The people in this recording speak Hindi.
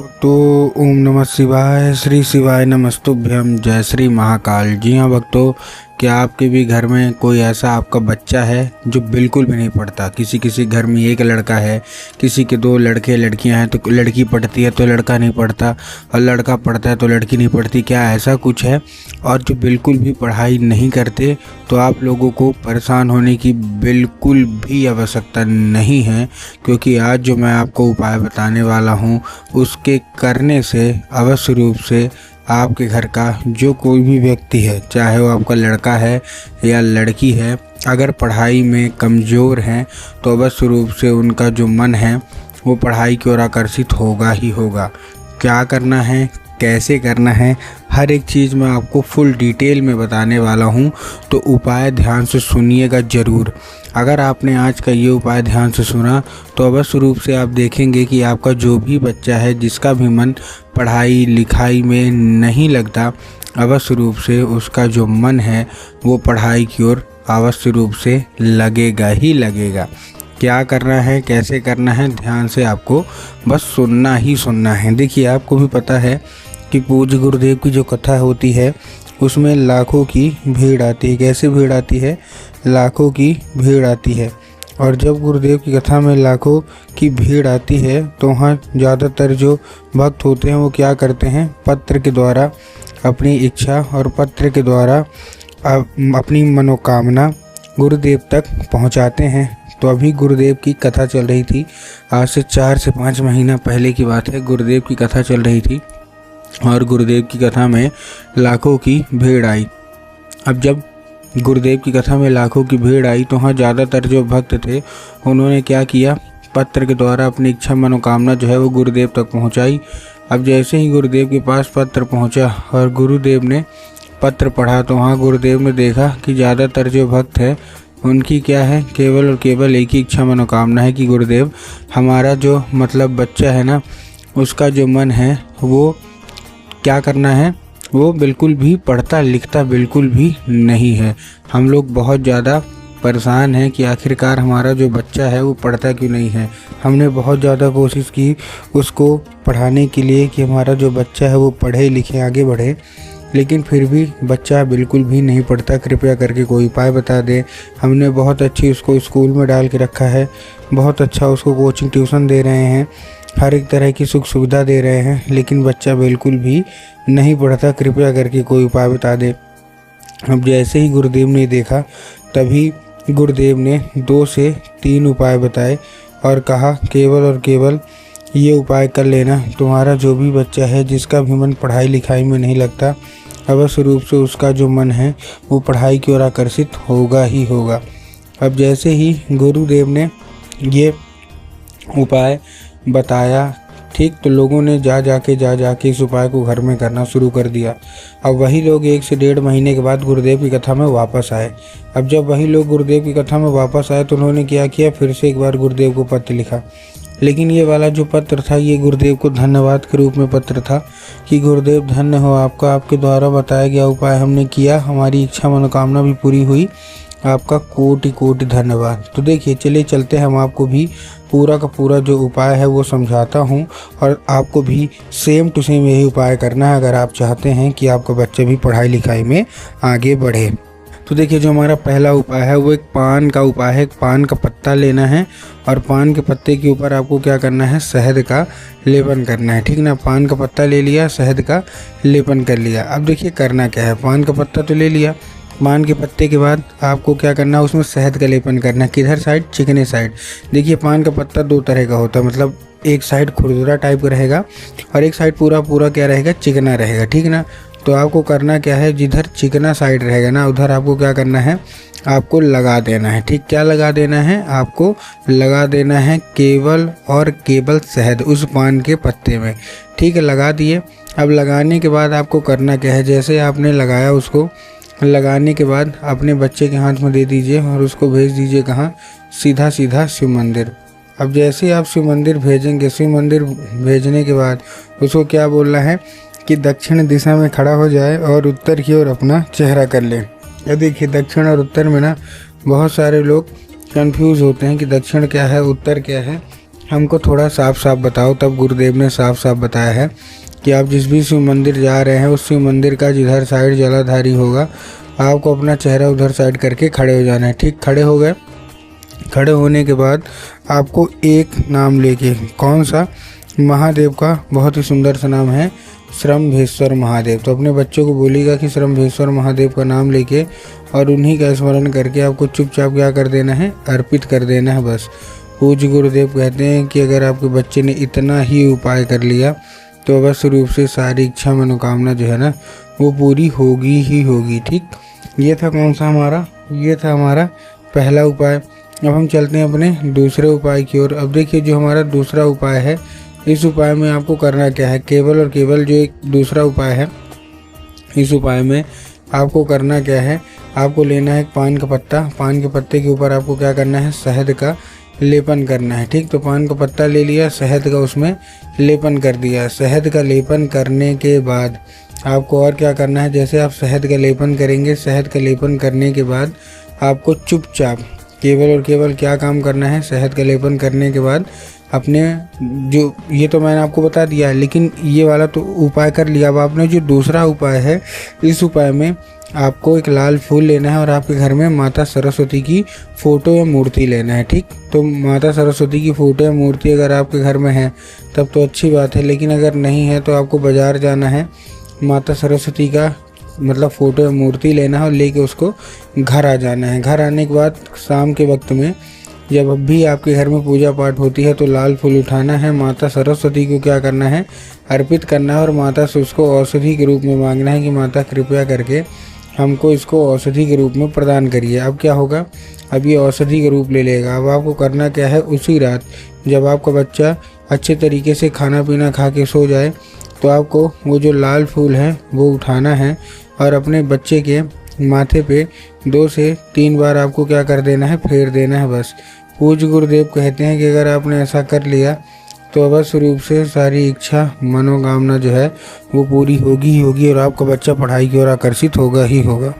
तो ओम नमः शिवाय, श्री शिवाय नमस्तुभ्यम, जय श्री महाकाल। जी हाँ भक्तों, क्या आपके भी घर में कोई ऐसा आपका बच्चा है जो बिल्कुल भी नहीं पढ़ता? किसी घर में एक लड़का है, किसी के दो लड़के लड़कियां हैं, तो लड़की पढ़ती है तो लड़का नहीं पढ़ता, और लड़का पढ़ता है तो लड़की नहीं पढ़ती। क्या ऐसा कुछ है? और जो बिल्कुल भी पढ़ाई नहीं करते, तो आप लोगों को परेशान होने की बिल्कुल भी आवश्यकता नहीं है, क्योंकि आज जो मैं आपको उपाय बताने वाला हूँ उसके करने से अवश्य रूप से आपके घर का जो कोई भी व्यक्ति है, चाहे वो आपका लड़का है या लड़की है, अगर पढ़ाई में कमज़ोर हैं तो अवश्य रूप से उनका जो मन है वो पढ़ाई की ओर आकर्षित होगा ही होगा। क्या करना है, कैसे करना है, हर एक चीज़ मैं आपको फुल डिटेल में बताने वाला हूँ, तो उपाय ध्यान से सुनिएगा ज़रूर। अगर आपने आज का ये उपाय ध्यान से सुना तो अवश्य रूप से आप देखेंगे कि आपका जो भी बच्चा है, जिसका भी मन पढ़ाई लिखाई में नहीं लगता, अवश्य रूप से उसका जो मन है वो पढ़ाई की ओर अवश्य रूप से लगेगा ही लगेगा। क्या करना है, कैसे करना है, ध्यान से आपको बस सुनना ही सुनना है। देखिए, आपको भी पता है कि पूज्य गुरुदेव की जो कथा होती है उसमें लाखों की भीड़ आती है। कैसे भीड़ आती है? लाखों की भीड़ आती है। और जब गुरुदेव की कथा में लाखों की भीड़ आती है तो वहाँ ज़्यादातर जो भक्त होते हैं वो क्या करते हैं? पत्र के द्वारा अपनी इच्छा और पत्र के द्वारा अपनी मनोकामना गुरुदेव तक पहुँचाते हैं। तो अभी गुरुदेव की कथा चल रही थी, आज से 4 से 5 महीना पहले की बात है। गुरुदेव की कथा चल रही थी और गुरुदेव की कथा में लाखों की भीड़ आई। अब जब गुरुदेव की कथा में लाखों की भीड़ आई तो वहाँ ज़्यादातर जो भक्त थे उन्होंने क्या किया? पत्र के द्वारा अपनी इच्छा मनोकामना जो है वो गुरुदेव तक पहुँचाई। अब जैसे ही गुरुदेव के पास पत्र पहुँचा और गुरुदेव ने पत्र पढ़ा तो वहाँ गुरुदेव ने देखा कि ज़्यादातर जो भक्त हैं उनकी क्या है? केवल और केवल एक ही इच्छा मनोकामना है कि गुरुदेव, हमारा जो बच्चा है ना, उसका जो मन है वो क्या करना है, वो बिल्कुल भी पढ़ता लिखता बिल्कुल भी नहीं है। हम लोग बहुत ज़्यादा परेशान हैं कि आखिरकार हमारा जो बच्चा है वो पढ़ता क्यों नहीं है। हमने बहुत ज़्यादा कोशिश की उसको पढ़ाने के लिए कि हमारा जो बच्चा है वो पढ़े लिखे आगे बढ़े, लेकिन फिर भी बच्चा बिल्कुल भी नहीं पढ़ता। कृपया करके कोई उपाय बता दे। हमने बहुत अच्छी उसको स्कूल में डाल के रखा है, बहुत अच्छा उसको कोचिंग ट्यूशन दे रहे हैं, हर एक तरह की सुख सुविधा दे रहे हैं, लेकिन बच्चा बिल्कुल भी नहीं पढ़ता। कृपया करके कोई उपाय बता दे। अब जैसे ही गुरुदेव ने देखा तभी गुरुदेव ने 2 से 3 उपाय बताए और कहा, केवल और केवल ये उपाय कर लेना, तुम्हारा जो भी बच्चा है जिसका भी मन पढ़ाई लिखाई में नहीं लगता, अवश्य रूप से उसका जो मन है वो पढ़ाई की ओर आकर्षित होगा ही होगा। अब जैसे ही गुरुदेव ने ये उपाय बताया, ठीक, तो लोगों ने जा जाके इस उपाय को घर में करना शुरू कर दिया। अब वही लोग 1 से 1.5 महीने के बाद गुरुदेव की कथा में वापस आए। अब जब वही लोग गुरुदेव की कथा में वापस आए तो उन्होंने क्या किया? फिर से एक बार गुरुदेव को पत्र लिखा, लेकिन ये वाला जो पत्र था ये गुरुदेव को धन्यवाद के रूप में पत्र था कि गुरुदेव धन्य हो आपका, आपके द्वारा बताया गया उपाय हमने किया, हमारी इच्छा मनोकामना भी पूरी हुई, आपका कोटि कोटि धन्यवाद। तो देखिए, चलिए चलते हैं, हम आपको भी पूरा का पूरा जो उपाय है वो समझाता हूँ और आपको भी सेम टू सेम यही उपाय करना है अगर आप चाहते हैं कि आपका बच्चा भी पढ़ाई लिखाई में आगे बढ़े। तो देखिए, जो हमारा पहला उपाय है वो एक पान का उपाय है। एक पान का पत्ता लेना है और पान के पत्ते के ऊपर आपको क्या करना है? शहद का लेपन करना है। ठीक ना, पान का पत्ता ले लिया, शहद का लेपन कर लिया। अब देखिए करना क्या है, पान का पत्ता तो ले लिया, पान के पत्ते के बाद आपको क्या करना है? उसमें शहद का लेपन करना है। किधर साइड? चिकने साइड। देखिए, पान का पत्ता 2 तरह का होता है, एक साइड खुरदुरा टाइप का रहेगा और एक साइड पूरा क्या रहेगा? चिकना रहेगा। ठीक ना, तो आपको करना क्या है? जिधर चिकना साइड रहेगा ना, उधर आपको क्या करना है? आपको लगा देना है। ठीक, क्या लगा देना है? आपको लगा देना है केवल और केवल शहद उस पान के पत्ते में। ठीक है, लगा दिए। अब लगाने के बाद आपको करना क्या है? जैसे आपने लगाया, उसको लगाने के बाद अपने बच्चे के हाथ में दे दीजिए और उसको भेज दीजिए कहाँ? सीधा शिव मंदिर। अब जैसे आप शिव मंदिर भेजेंगे, शिव मंदिर भेजने के बाद उसको क्या बोलना है कि दक्षिण दिशा में खड़ा हो जाए और उत्तर की ओर अपना चेहरा कर ले। या देखिए, दक्षिण और उत्तर में ना बहुत सारे लोग कंफ्यूज होते हैं कि दक्षिण क्या है, उत्तर क्या है। हमको थोड़ा साफ साफ बताओ। तब गुरुदेव ने साफ साफ बताया है कि आप जिस भी शिव मंदिर जा रहे हैं उस शिव मंदिर का जिधर साइड जलाधारी होगा आपको अपना चेहरा उधर साइड करके खड़े हो जाना है। ठीक, खड़े हो गए। खड़े होने के बाद आपको एक नाम लेके, कौन सा? महादेव का बहुत ही सुंदर सा नाम है, श्रम्भेश्वर महादेव। तो अपने बच्चों को बोलिएगा कि श्रम्भेश्वर महादेव का नाम लेके और उन्हीं का स्मरण करके आपको चुपचाप क्या कर देना है? अर्पित कर देना है बस। पूज्य गुरुदेव कहते हैं कि अगर आपके बच्चे ने इतना ही उपाय कर लिया तो अवश्य रूप से सारी इच्छा मनोकामना जो है ना वो पूरी होगी ही होगी। ठीक, ये था कौन सा हमारा? ये था हमारा पहला उपाय। अब हम चलते हैं अपने दूसरे उपाय की ओर। अब देखिए जो हमारा दूसरा उपाय है, इस उपाय में आपको करना क्या है? केवल और केवल जो एक दूसरा उपाय है, इस उपाय में आपको करना क्या है? आपको लेना है एक पान का पत्ता। पान के पत्ते के ऊपर आपको क्या करना है? शहद का लेपन करना है। ठीक, तो पान का पत्ता ले लिया, शहद का उसमें लेपन कर दिया। शहद का लेपन करने के बाद आपको और क्या करना है? जैसे आप शहद का लेपन करेंगे, शहद का लेपन करने के बाद आपको चुपचाप केवल और केवल क्या काम करना है? शहद का लेपन करने के बाद अपने जो, ये तो मैंने आपको बता दिया है, लेकिन ये वाला तो उपाय कर लिया। अब आपने जो दूसरा उपाय है, इस उपाय में आपको एक लाल फूल लेना है और आपके घर में माता सरस्वती की फ़ोटो या मूर्ति लेना है। ठीक, तो माता सरस्वती की फ़ोटो या मूर्ति अगर आपके घर में है तब तो अच्छी बात है, लेकिन अगर नहीं है तो आपको बाज़ार जाना है, माता सरस्वती का मतलब फ़ोटो या मूर्ति लेना है और लेके उसको घर आ जाना है। घर आने के बाद शाम के वक्त में जब भी आपके घर में पूजा पाठ होती है तो लाल फूल उठाना है, माता सरस्वती को क्या करना है? अर्पित करना है और माता से उसको औषधि के रूप में मांगना है कि माता कृपया करके हमको इसको औषधि के रूप में प्रदान करिए। अब क्या होगा? अब ये औषधि के रूप ले लेगा। अब आपको करना क्या है? उसी रात जब आपका बच्चा अच्छे तरीके से खाना पीना खा के सो जाए तो आपको वो जो लाल फूल है वो उठाना है और अपने बच्चे के माथे पे 2 से 3 बार आपको क्या कर देना है? फेर देना है बस। पूज्य गुरुदेव कहते हैं कि अगर आपने ऐसा कर लिया तो अवश्य रूप से सारी इच्छा मनोकामना जो है वो पूरी होगी ही होगी और आपका बच्चा पढ़ाई की ओर आकर्षित होगा ही होगा।